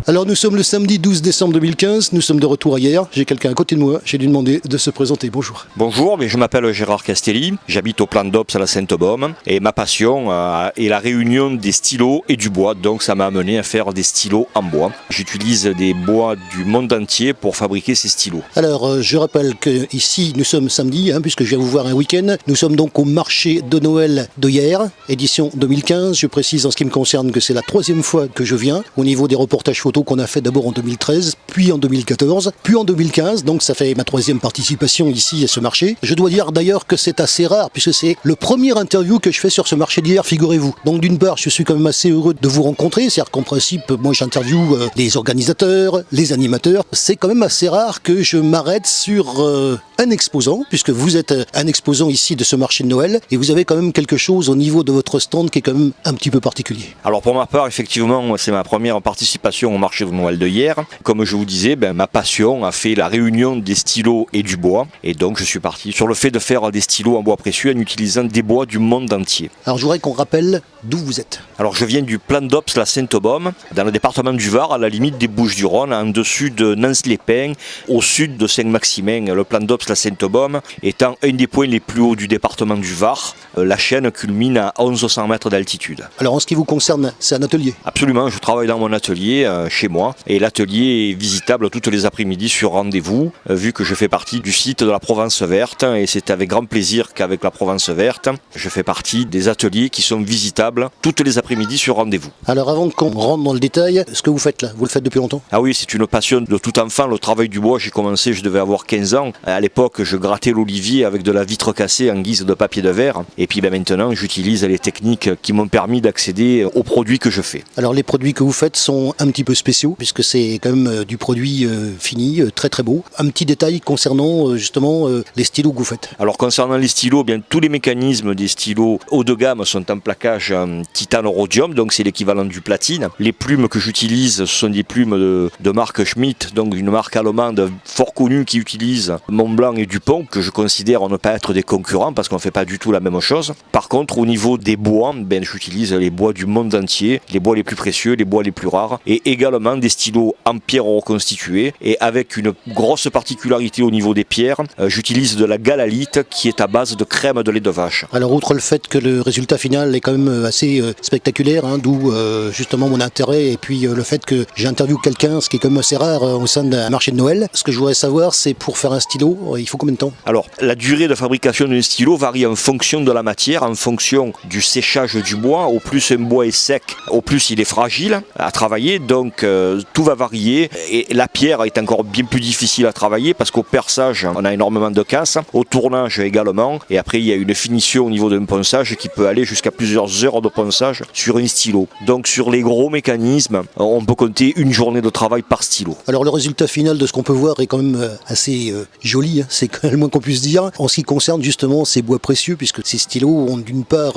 Alors nous sommes le samedi 12 décembre 2015, nous sommes de retour ailleurs. J'ai quelqu'un à côté de moi, j'ai dû demander de se présenter. Bonjour. Bonjour, je m'appelle Gérard Castelli, j'habite au Plan d'Ops à la Sainte-Baume et ma passion est la réunion des stylos et du bois, donc ça m'a amené à faire des stylos en bois. J'utilise des bois du monde entier pour fabriquer ces stylos. Alors je rappelle qu'ici nous sommes samedi, puisque je viens vous voir un week-end. Nous sommes donc au marché de Noël de hier, édition 2015. Je précise en ce qui me concerne que c'est la 3e fois que je viens, au niveau des reportages photos qu'on a fait d'abord en 2013, puis en 2014, puis en 2015, donc ça fait ma 3e participation ici à ce marché. Je dois dire d'ailleurs que c'est assez rare, puisque c'est le premier interview que je fais sur ce marché d'hier, figurez-vous. Donc d'une part, je suis quand même assez heureux de vous rencontrer, c'est-à-dire qu'en principe, moi j'interviewe les organisateurs, les animateurs. C'est quand même assez rare que je m'arrête sur un exposant, puisque vous êtes un exposant ici de ce marché de Noël, et vous avez quand même quelque chose au niveau de votre stand qui est quand même un petit peu particulier. Alors pour ma part, effectivement, c'est ma première participation au marché de Noël de hier. Comme je vous disais, ma passion a fait la réunion des stylos et du bois. Et donc je suis parti sur le fait de faire des stylos en bois précieux en utilisant des bois du monde entier. Alors je voudrais qu'on rappelle d'où vous êtes. Alors je viens du Plan d'Ops la Sainte-Baume, dans le département du Var, à la limite des Bouches-du-Rhône, en dessus de Nance-les-Pins, au sud de Saint-Maximin. Le Plan d'Ops la Sainte-Baume étant un des points les plus hauts du département du Var. La chaîne culmine à 1100 mètres d'altitude. Alors en ce qui vous concerne, c'est un atelier? Absolument, je travaille dans mon atelier chez moi et l'atelier est visitable toutes les après-midi sur rendez-vous vu que je fais partie du site de la Provence Verte et c'est avec grand plaisir qu'avec la Provence Verte, je fais partie des ateliers qui sont visitables toutes les après-midi sur rendez-vous. Alors avant qu'on rentre dans le détail, ce que vous faites là, vous le faites depuis longtemps? Ah oui, c'est une passion de tout enfant, le travail du bois, j'ai commencé, je devais avoir 15 ans. À l'époque, je grattais l'olivier avec de la vitre cassée en guise de papier de verre et puis maintenant j'utilise les techniques qui m'ont permis d'accéder aux produits que je fais. Alors les produits que vous faites sont un petit peu spéciaux puisque c'est quand même du produit fini, très très beau. Un petit détail concernant justement les stylos que vous faites. Alors concernant les stylos, tous les mécanismes des stylos haut de gamme sont en plaquage titane rhodium, donc c'est l'équivalent du platine. Les plumes que j'utilise ce sont des plumes de marque Schmidt, donc une marque allemande fort connue qui utilise Montblanc et Dupont, que je considère ne pas être des concurrents parce qu'on ne fait pas du tout la même chose. Par contre, au niveau des bois, j'utilise les bois du monde entier, les bois les plus précieux, les bois les plus rares, et également des stylos en pierre reconstituée. Et avec une grosse particularité au niveau des pierres, j'utilise de la galalite qui est à base de crème de lait de vache. Alors outre le fait que le résultat final est quand même assez spectaculaire, d'où justement mon intérêt, et puis le fait que j'interviewe quelqu'un, ce qui est quand même assez rare au sein d'un marché de Noël. Ce que je voudrais savoir, c'est pour faire un stylo, il faut combien de temps? Alors, la durée de fabrication d'un stylo varie en fonction de la matière, en fonction du séchage du bois. Au plus un bois est sec, au plus il est fragile à travailler, donc tout va varier. Et la pierre est encore bien plus difficile à travailler parce qu'au perçage, on a énormément de casse, au tournage également, et après il y a une finition au niveau d'un ponçage qui peut aller jusqu'à plusieurs heures de ponçage sur un stylo. Donc sur les gros mécanismes, on peut compter une journée de travail par stylo. Alors le résultat final de ce qu'on peut voir est quand même assez joli, c'est quand même le moins qu'on puisse dire, en ce qui concerne justement ces bois précieux, puisque ces stylos ont d'une part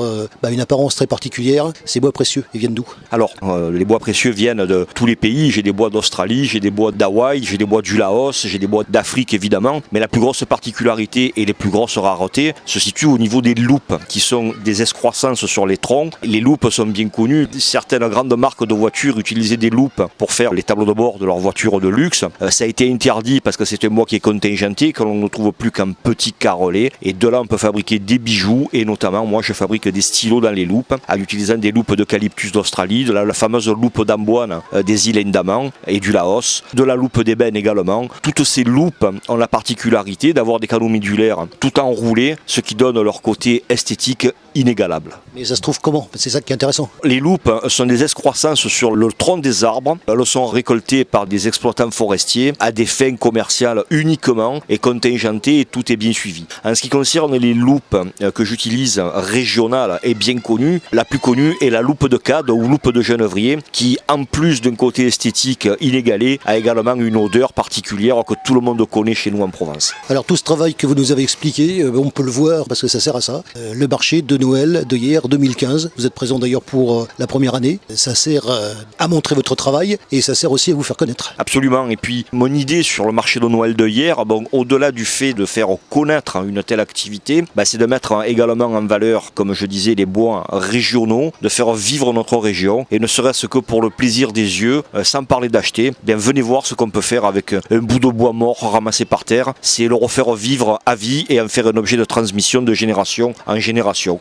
une apparence très particulière. Ces bois précieux, ils viennent d'où? Alors, les bois précieux viennent de tous les pays. J'ai des bois d'Australie, j'ai des bois d'Hawaï, j'ai des bois du Laos, j'ai des bois d'Afrique évidemment. Mais la plus grosse particularité et les plus grosses raretés se situent au niveau des loupes, qui sont des excroissances sur les troncs. Les loupes sont bien connues. Certaines grandes marques de voitures utilisaient des loupes pour faire les tableaux de bord de leurs voitures de luxe. Ça a été interdit parce que c'est un bois qui est contingenté, que l'on ne trouve plus qu'en petits carrelets. Et de là, on peut fabriquer des bijoux. Et notamment, moi, je fabrique des stylos dans les loupes, en utilisant des loupes d'eucalyptus d'Australie, de la fameuse loupe d'Amboine des îles Andaman et du Laos, de la loupe d'ébène également. Toutes ces loupes ont la particularité d'avoir des canaux médulaires tout enroulés, ce qui donne leur côté esthétique inégalable. Mais ça se trouve comment? C'est ça qui est intéressant. Les loupes sont des excroissances sur le tronc des arbres. Elles sont récoltées par des exploitants forestiers à des fins commerciales uniquement et contingentées, et tout est bien suivi. En ce qui concerne les loupes que j'utilise régionales et bien connues, la plus connue est la loupe de Cade ou loupe de Genevrier qui, en plus d'un côté esthétique inégalé, a également une odeur particulière que tout le monde connaît chez nous en Provence. Alors tout ce travail que vous nous avez expliqué, on peut le voir parce que ça sert à ça. Le marché de Noël de hier 2015. Vous êtes présent d'ailleurs pour la première année. Ça sert à montrer votre travail et ça sert aussi à vous faire connaître. Absolument. Et puis, mon idée sur le marché de Noël de hier, au-delà du fait de faire connaître une telle activité, c'est de mettre également en valeur, comme je disais, les bois régionaux, de faire vivre notre région, et ne serait-ce que pour le plaisir des yeux, sans parler d'acheter, venez voir ce qu'on peut faire avec un bout de bois mort ramassé par terre, c'est le refaire vivre à vie et en faire un objet de transmission de génération en génération.